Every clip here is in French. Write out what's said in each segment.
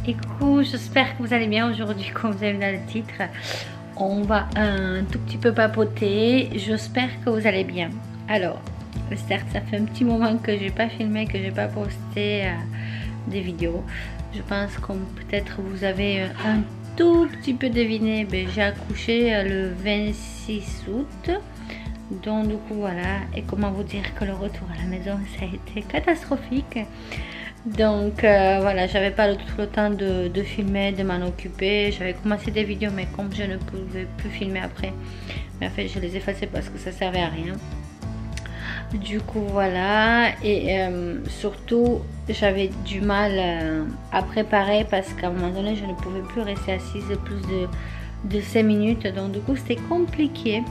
Et coucou, j'espère que vous allez bien aujourd'hui. Comme vous avez vu dans le titre, on va un tout petit peu papoter. J'espère que vous allez bien. Alors, certes, ça fait un petit moment que j'ai pas filmé, que j'ai pas posté des vidéos. Je pense que peut-être vous avez un tout petit peu deviné, j'ai accouché le 26 août. Donc du coup voilà, et comment vous dire que le retour à la maison ça a été catastrophique. Donc voilà, j'avais pas tout le temps de filmer, de m'en occuper. J'avais commencé des vidéos mais comme je ne pouvais plus filmer après, mais en fait je les effaçais parce que ça servait à rien. Du coup voilà, et surtout j'avais du mal à préparer parce qu'à un moment donné je ne pouvais plus rester assise plus de 5 minutes, donc du coup c'était compliqué.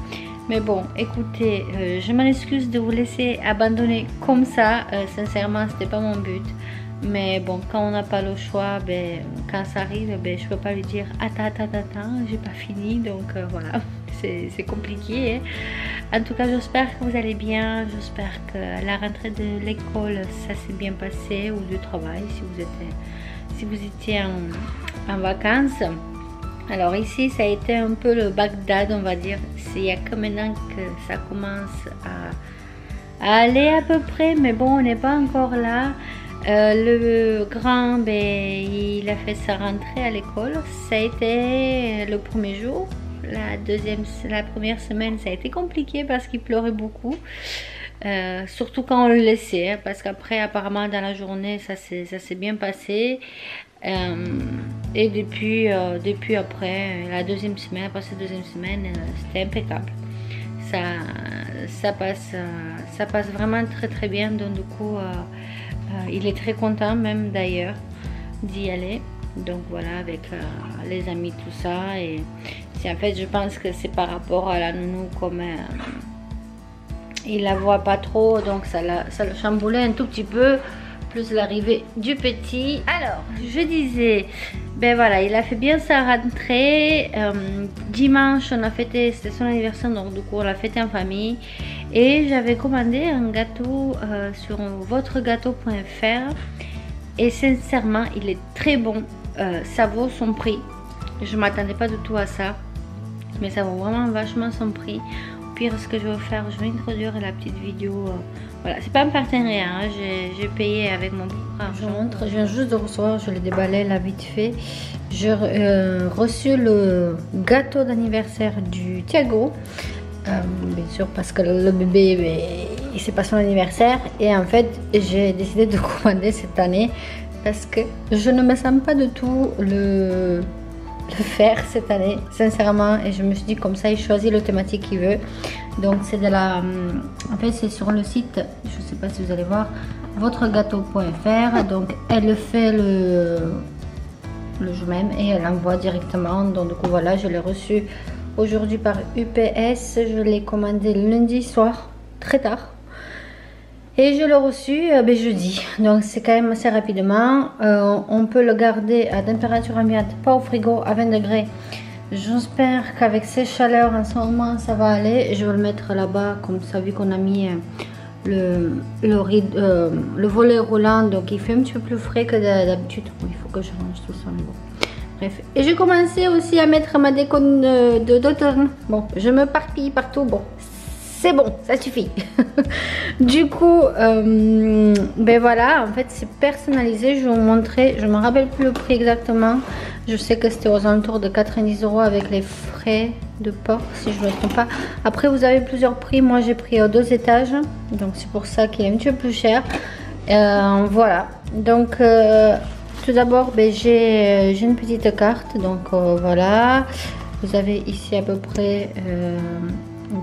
Mais bon, écoutez, je m'en excuse de vous laisser abandonner comme ça. Sincèrement, c'était pas mon but. Mais bon, quand on n'a pas le choix, quand ça arrive, je peux pas lui dire attends, j'ai pas fini. Donc voilà, c'est compliqué. Hein. En tout cas, j'espère que vous allez bien. J'espère que la rentrée de l'école, ça s'est bien passé, ou du travail, si vous étiez en vacances. Alors ici, ça a été un peu le Bagdad, on va dire. Il y a que maintenant que ça commence à aller à peu près, mais bon, on n'est pas encore là. Le grand, il a fait sa rentrée à l'école. Ça a été le premier jour. La première semaine, ça a été compliqué parce qu'il pleurait beaucoup. Surtout quand on le laissait, hein, parce qu'après, apparemment, dans la journée, ça s'est bien passé. Et depuis après la deuxième semaine, après cette deuxième semaine, c'était impeccable. Ça passe vraiment très bien. Donc du coup, il est très content même d'ailleurs d'y aller. Donc voilà, avec les amis, tout ça. Et en fait, je pense que c'est par rapport à la nounou, comme il la voit pas trop, donc ça le chamboulait un tout petit peu. Plus l'arrivée du petit. Alors, je disais, voilà, il a fait bien sa rentrée. Dimanche, on a fêté, c'était son anniversaire, donc du coup, on l'a fêté en famille. Et j'avais commandé un gâteau sur votregâteau.fr. Et sincèrement, il est très bon. Ça vaut son prix. Je ne m'attendais pas du tout à ça. Mais ça vaut vraiment vachement son prix. Au pire, ce que je vais faire, je vais introduire la petite vidéo. Voilà, c'est pas un partenariat, hein. J'ai payé avec mon propre argent. Je viens juste de recevoir, je l'ai déballé là vite fait. J'ai reçu le gâteau d'anniversaire du Thiago. Bien sûr parce que le bébé, c'est pas son anniversaire. Et en fait, j'ai décidé de commander cette année parce que je ne me sens pas du tout le faire cette année, sincèrement. Et je me suis dit comme ça, il choisit le thématique qu'il veut. Donc c'est de la... En fait c'est sur le site, je sais pas si vous allez voir, votregâteau.fr. Donc elle fait le jour même et elle envoie directement. Donc du coup voilà, je l'ai reçu aujourd'hui par UPS. Je l'ai commandé lundi soir, très tard. Et je l'ai reçu jeudi. Donc c'est quand même assez rapidement. On peut le garder à température ambiante, pas au frigo, à 20 degrés. J'espère qu'avec ces chaleurs en ce moment ça va aller. Je vais le mettre là-bas comme ça, vu qu'on a mis le volet roulant, donc il fait un petit peu plus frais que d'habitude. Bon, il faut que je range tout ça, mais bon. Bref, et j'ai commencé aussi à mettre ma déco d'automne. Bon, je me parpille partout. Bon, c'est bon, ça suffit. Du coup, voilà, en fait c'est personnalisé. Je vais vous montrer, je me rappelle plus le prix exactement. Je sais que c'était aux alentours de 90 € avec les frais de port, si je ne me trompe pas. Après, vous avez plusieurs prix. Moi, j'ai pris 2 étages, donc c'est pour ça qu'il est un petit peu plus cher. Voilà. Donc, tout d'abord, j'ai une petite carte. Donc, voilà. Vous avez ici à peu près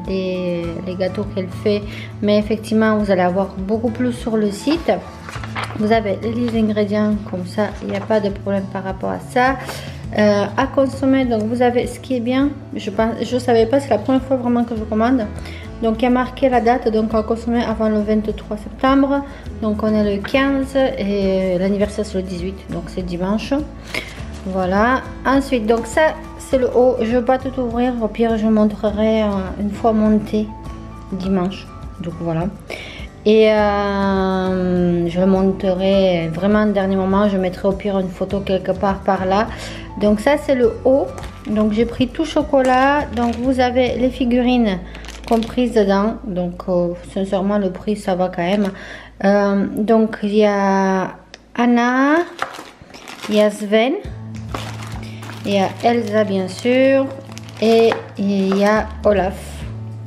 les gâteaux qu'elle fait. Mais effectivement, vous allez avoir beaucoup plus sur le site. Vous avez les ingrédients comme ça, il n'y a pas de problème par rapport à ça. À consommer, donc vous avez ce qui est bien, je savais pas, c'est la première fois vraiment que je commande. Donc il y a marqué la date, donc à consommer avant le 23 septembre. Donc on est le 15 et l'anniversaire c'est le 18, donc c'est dimanche. Voilà. Ensuite, donc ça c'est le haut, je ne vais pas tout ouvrir, au pire je vous montrerai une fois monté dimanche. Donc voilà. Et je le monterai vraiment au dernier moment. Je mettrai au pire une photo quelque part par là. Donc ça c'est le haut. Donc j'ai pris tout chocolat. Donc vous avez les figurines comprises dedans. Donc sincèrement le prix ça va quand même. Donc il y a Anna, il y a Sven, il y a Elsa bien sûr. Et il y a Olaf.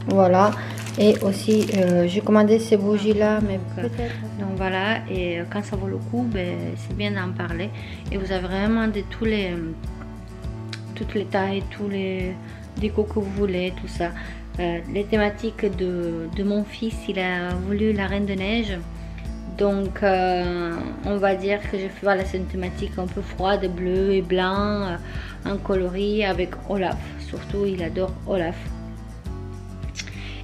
Voilà. Et aussi, j'ai commandé ces bougies-là, mais peut-être. Donc voilà, et quand ça vaut le coup, ben, c'est bien d'en parler. Et vous avez vraiment de toutes les tailles, tous les décos que vous voulez, tout ça. Les thématiques de mon fils, il a voulu la Reine de Neige. Donc, on va dire que je fais, voilà, c'est une thématique un peu froide, bleu et blanc, en coloris avec Olaf. Surtout, il adore Olaf.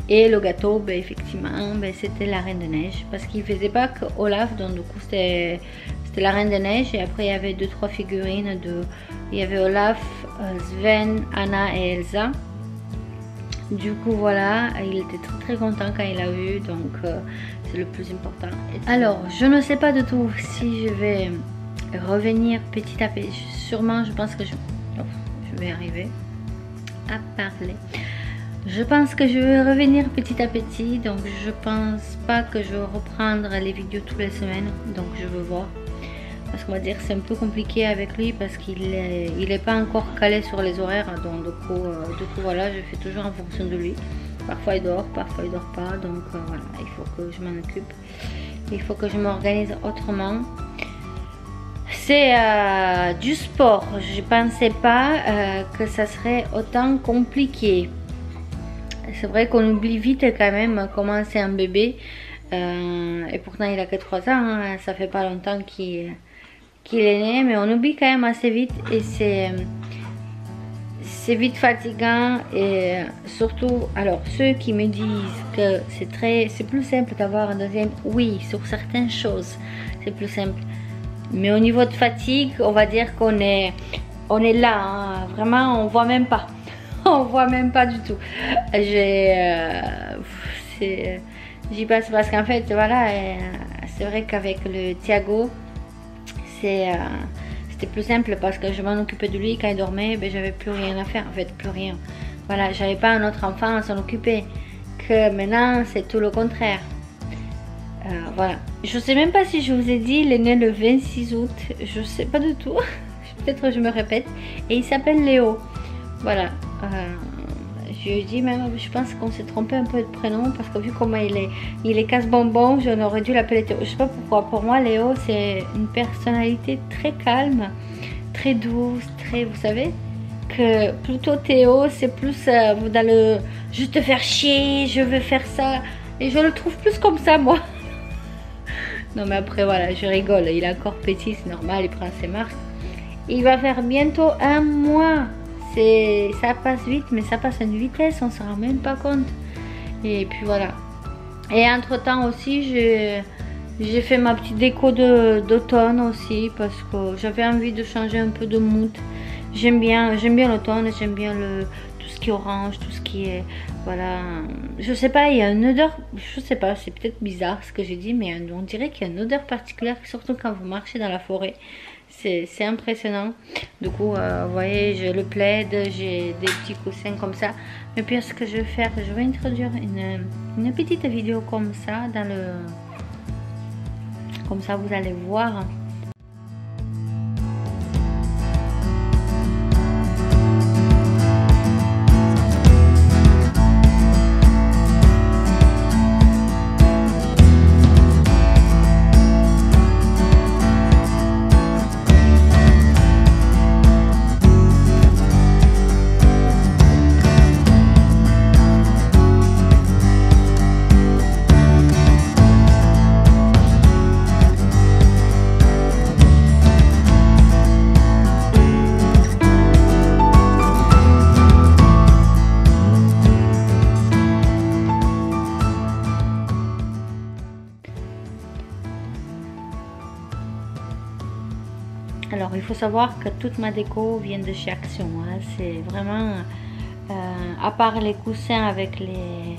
Et le gâteau, ben, effectivement, ben, c'était la Reine de Neige. Parce qu'il ne faisait pas que Olaf, donc du coup c'était la Reine de Neige. Et après il y avait 2-3 figurines. Il y avait Olaf, Sven, Anna et Elsa. Du coup voilà, il était très content quand il a vu. Donc c'est le plus important. Alors je ne sais pas du tout si je vais revenir petit à petit. Sûrement je pense que je vais arriver à parler. Je pense que je vais revenir petit à petit, donc je pense pas que je vais reprendre les vidéos toutes les semaines, donc je veux voir. Parce qu'on va dire que c'est un peu compliqué avec lui parce qu'il est pas encore calé sur les horaires, donc du coup voilà, je fais toujours en fonction de lui. Parfois il dort, parfois il dort pas, donc voilà, il faut que je m'en occupe. Il faut que je m'organise autrement. C'est du sport, je pensais pas que ça serait autant compliqué. C'est vrai qu'on oublie vite quand même comment c'est un bébé. Et pourtant il a que 3 ans, hein, ça fait pas longtemps qu'il est né. Mais on oublie quand même assez vite. Et c'est vite fatigant. Et surtout, alors ceux qui me disent que c'est plus simple d'avoir un deuxième, oui, sur certaines choses c'est plus simple. Mais au niveau de fatigue, on va dire qu'on est là, hein. Vraiment on voit même pas. On voit même pas du tout. J'y passe parce qu'en fait voilà, c'est vrai qu'avec le Thiago c'était plus simple parce que je m'en occupais de lui quand il dormait, ben j'avais plus rien à faire, en fait plus rien. Voilà, j'avais pas un autre enfant à s'en occuper. Que maintenant c'est tout le contraire. Voilà, je sais même pas si je vous ai dit, il est né le 26 août, je sais pas du tout. Peut-être je me répète. Et il s'appelle Léo. Voilà, je dis même, je pense qu'on s'est trompé un peu de prénom parce que vu comment il est casse-bonbon, j'en aurais dû l'appeler Théo. Je sais pas pourquoi, pour moi Léo c'est une personnalité très calme, très douce, très, vous savez, que plutôt Théo c'est plus dans le juste te faire chier, je veux faire ça, et je le trouve plus comme ça moi. Non mais après voilà, je rigole, il est encore petit, c'est normal, il prend ses marques. Il va faire bientôt 1 mois. Ça passe vite, mais ça passe à une vitesse, on ne se rend même pas compte. Et puis voilà. Et entre temps aussi, j'ai fait ma petite déco d'automne aussi parce que j'avais envie de changer un peu de mood. J'aime bien l'automne, j'aime bien tout ce qui est orange, tout ce qui est, voilà. Je sais pas, il y a une odeur, je sais pas, c'est peut-être bizarre ce que j'ai dit, mais on dirait qu'il y a une odeur particulière, surtout quand vous marchez dans la forêt. C'est impressionnant. Du coup, vous voyez, j'ai le plaid, j'ai des petits coussins comme ça. Mais puis ce que je vais faire, je vais introduire une petite vidéo comme ça dans le... Comme ça, vous allez voir. Alors il faut savoir que toute ma déco vient de chez Action, hein. C'est vraiment à part les coussins avec les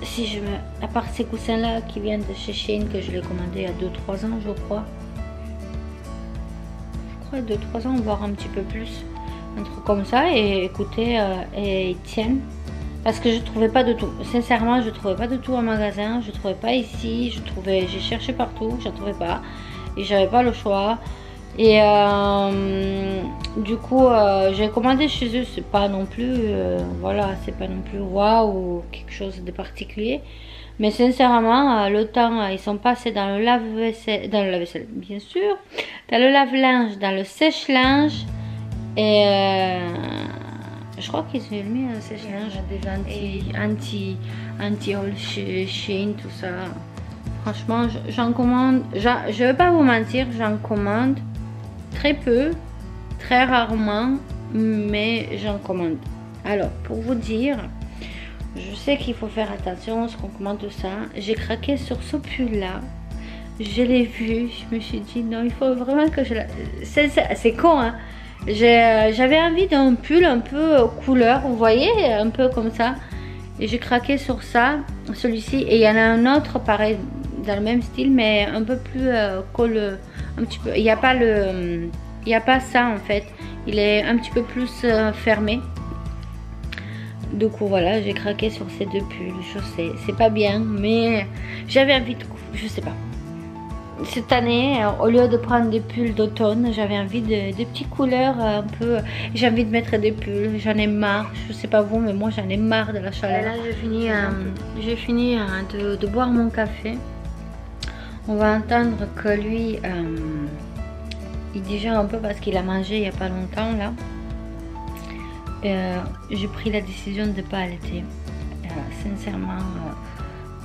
si je me... À part ces coussins là qui viennent de chez Shein, que je l'ai commandé il y a 2-3 ans je crois. 2-3 ans, voire un petit peu plus. Un truc comme ça. Et écoutez, et ils tiennent. Parce que je trouvais pas de tout. Sincèrement, je trouvais pas de tout en magasin. Je trouvais pas ici. J'ai cherché partout. Je ne trouvais pas. Et j'avais pas le choix. Et du coup, j'ai commandé chez eux. C'est pas non plus, voilà, c'est pas non plus waouh ou quelque chose de particulier. Mais sincèrement, le temps, ils sont passés dans le lave-vaisselle, bien sûr, dans le lave-linge, dans le sèche-linge. Et je crois qu'ils ont mis un sèche-linge, des anti-haul chez Shein, tout ça. Franchement, j'en commande, je vais pas vous mentir, j'en commande très peu, très rarement, mais j'en commande. Alors, pour vous dire, je sais qu'il faut faire attention à ce qu'on commande, tout ça. J'ai craqué sur ce pull là. Je l'ai vu. Je me suis dit non, il faut vraiment que je la... C'est con, hein. J'avais envie d'un pull un peu couleur, vous voyez, un peu comme ça. Et j'ai craqué sur ça, celui-ci. Et il y en a un autre pareil, dans le même style, mais un peu plus colle, un petit peu. Il n'y a pas le... Il n'y a pas ça en fait. Il est un petit peu plus fermé. Du coup voilà, j'ai craqué sur ces deux pulls. Je sais, c'est pas bien, mais j'avais envie de... Je sais pas. Cette année, au lieu de prendre des pulls d'automne, j'avais envie de petites couleurs un peu... J'ai envie de mettre des pulls, j'en ai marre. Je sais pas vous, mais moi j'en ai marre de la chaleur. Là j'ai fini de boire mon café. On va entendre que lui, il digère un peu parce qu'il a mangé il n'y a pas longtemps là. J'ai pris la décision de ne pas allaiter. Sincèrement,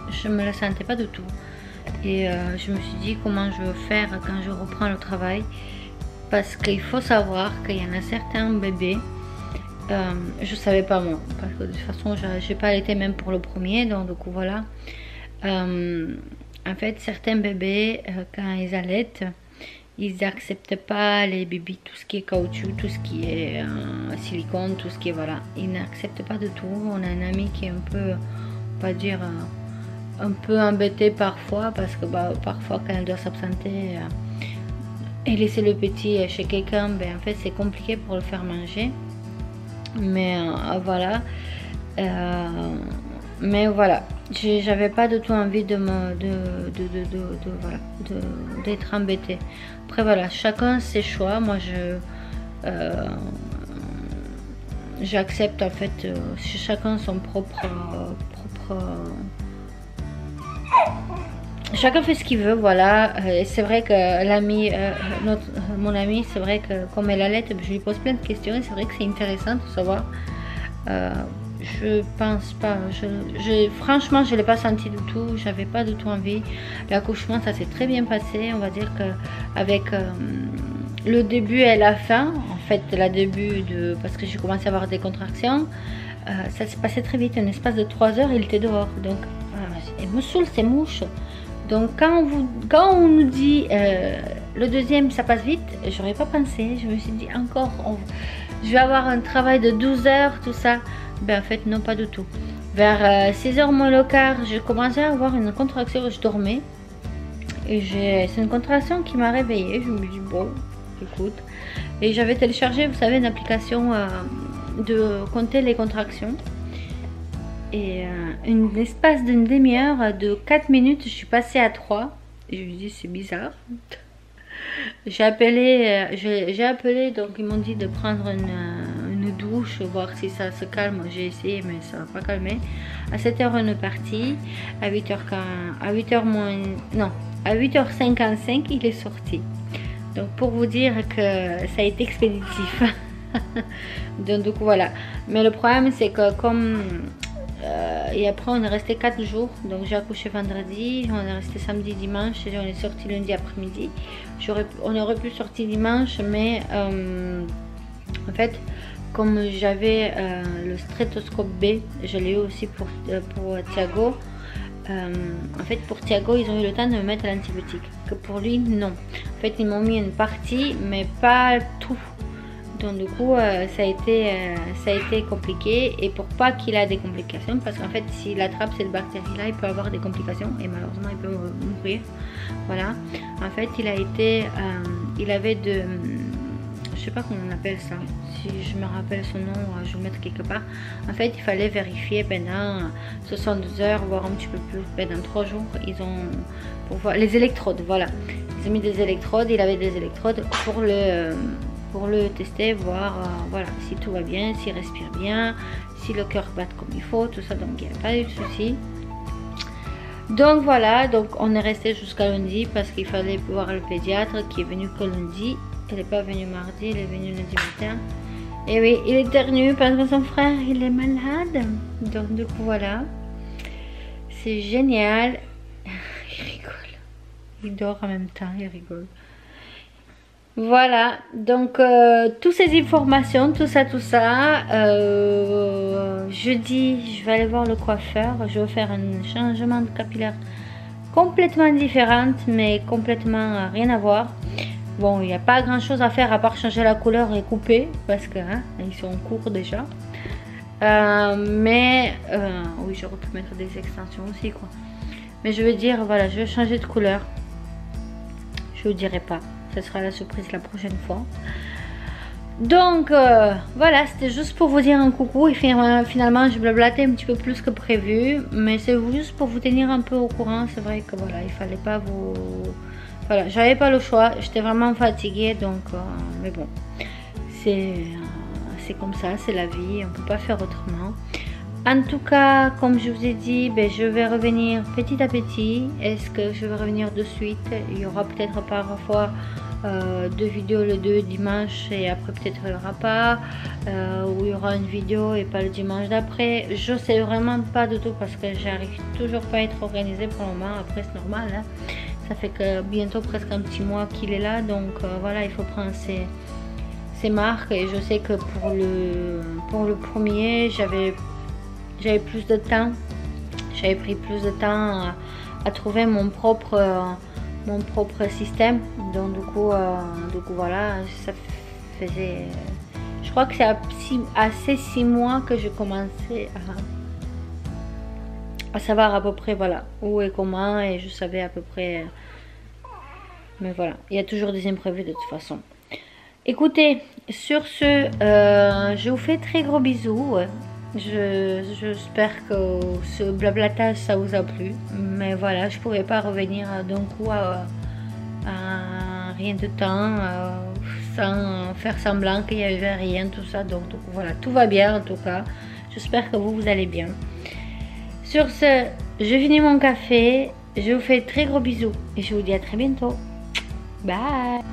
je me la sentais pas du tout. Et je me suis dit comment je veux faire quand je reprends le travail. Parce qu'il faut savoir qu'il y en a certains bébés, je savais pas moi. Parce que de toute façon, j'ai pas allaité même pour le premier. Donc du coup voilà. En fait, certains bébés, quand ils allaitent, ils n'acceptent pas les bébés, tout ce qui est caoutchouc, tout ce qui est silicone, tout ce qui est voilà. Ils n'acceptent pas de tout. On a un ami qui est un peu, on va dire, un peu embêté parfois parce que bah, parfois quand elle doit s'absenter et laisser le petit chez quelqu'un, ben en fait c'est compliqué pour le faire manger. Mais voilà. Mais voilà, j'avais pas du tout envie d'être embêtée. Après voilà, chacun ses choix. Moi j'accepte en fait, chacun son propre chacun fait ce qu'il veut, voilà. Et c'est vrai que l'ami, mon ami, c'est vrai que comme elle allait, je lui pose plein de questions et c'est vrai que c'est intéressant de savoir. Je pense pas, franchement je l'ai pas senti du tout, j'avais pas du tout envie. L'accouchement ça s'est très bien passé, on va dire que avec le début et la fin, en fait la début de, parce que j'ai commencé à avoir des contractions, ça s'est passé très vite, en espace de 3 heures il était dehors, donc elle me saoule ces mouches. Donc quand on nous dit le deuxième ça passe vite, j'aurais pas pensé, je me suis dit encore je vais avoir un travail de 12 heures tout ça. Ben en fait non, pas du tout. Vers 6h moins le quart, j'ai commencé à avoir une contraction, je dormais. Et c'est une contraction qui m'a réveillée. Je me dis bon, écoute. Et j'avais téléchargé, vous savez, une application de compter les contractions. Et un espace d'une demi-heure, de 4 minutes, je suis passée à 3. Et je me dis c'est bizarre. J'ai appelé, donc ils m'ont dit de prendre une douche, voir si ça se calme. J'ai essayé mais ça va pas calmer. À 7h on est parti, à 8h55 il est sorti. Donc pour vous dire que ça a été expéditif. Donc du coup voilà. Mais le problème c'est que comme et après on est resté 4 jours, donc j'ai accouché vendredi, on est resté samedi, dimanche et on est sorti lundi après-midi. On aurait pu sortir dimanche, mais en fait comme j'avais le stéthoscope B, je l'ai eu aussi pour Thiago. En fait pour Thiago ils ont eu le temps de me mettre l'antibiotique, que pour lui non. En fait ils m'ont mis une partie mais pas tout. Donc du coup, ça a été compliqué. Et pour pas qu'il ait des complications, parce qu'en fait, s'il attrape cette bactérie-là, il peut avoir des complications et malheureusement, il peut mourir. Voilà. En fait, il avait de... Je sais pas comment on appelle ça. Si je me rappelle son nom, je vais le mettre quelque part. En fait, il fallait vérifier pendant 72 heures, voire un petit peu plus, pendant 3 jours. Ils ont... Pour voir les électrodes, voilà. Ils ont mis des électrodes, il avait des électrodes pour le tester, voir voilà, si tout va bien, s'il respire bien, si le cœur bat comme il faut, tout ça, donc il n'y a pas eu de souci. Donc voilà, donc on est resté jusqu'à lundi parce qu'il fallait voir le pédiatre qui est venu que lundi. Il n'est pas venu mardi, il est venu lundi matin. Et oui, il éternue parce que son frère, il est malade. Donc du coup voilà, c'est génial. Il rigole, il dort en même temps, il rigole. Voilà, donc toutes ces informations, tout ça, jeudi, je vais aller voir le coiffeur, je vais faire un changement de capillaire complètement différent, mais complètement rien à voir. Bon, il n'y a pas grand chose à faire à part changer la couleur et couper, parce que hein, ils sont courts déjà. Oui, j'aurais pu mettre des extensions aussi, quoi. Mais je veux dire, voilà, je vais changer de couleur. Je vous dirai pas. Ce sera la surprise la prochaine fois. Donc voilà, c'était juste pour vous dire un coucou. Et finalement, je blablatais un petit peu plus que prévu. Mais c'est juste pour vous tenir un peu au courant. C'est vrai que voilà, il fallait pas vous... Voilà, j'avais pas le choix. J'étais vraiment fatiguée. Donc, mais bon, c'est comme ça, c'est la vie. On peut pas faire autrement. En tout cas, comme je vous ai dit, je vais revenir petit à petit. Est-ce que je vais revenir de suite? Il y aura peut-être parfois 2 vidéos le 2 dimanche et après peut-être il n'y aura pas. Ou il y aura une vidéo et pas le dimanche d'après. Je sais vraiment pas du tout parce que j'arrive toujours pas à être organisée pour le moment. Après c'est normal, hein. Ça fait que bientôt presque un petit mois qu'il est là. Donc voilà, il faut prendre ses marques. Et je sais que pour le premier, j'avais plus de temps, j'avais pris plus de temps à trouver mon propre système. Donc du coup voilà, ça faisait, je crois que c'est assez 6 mois que j'ai commencé à savoir à peu près voilà où et comment, et je savais à peu près, mais voilà, il y a toujours des imprévus de toute façon. Écoutez, sur ce, je vous fais très gros bisous. J'espère que ce blablatage ça vous a plu, mais voilà, je pourrais pas revenir d'un coup à rien de temps, sans faire semblant qu'il y avait rien, tout ça. Donc voilà, tout va bien en tout cas. J'espère que vous allez bien. Sur ce, je finis mon café, je vous fais très gros bisous et je vous dis à très bientôt. Bye.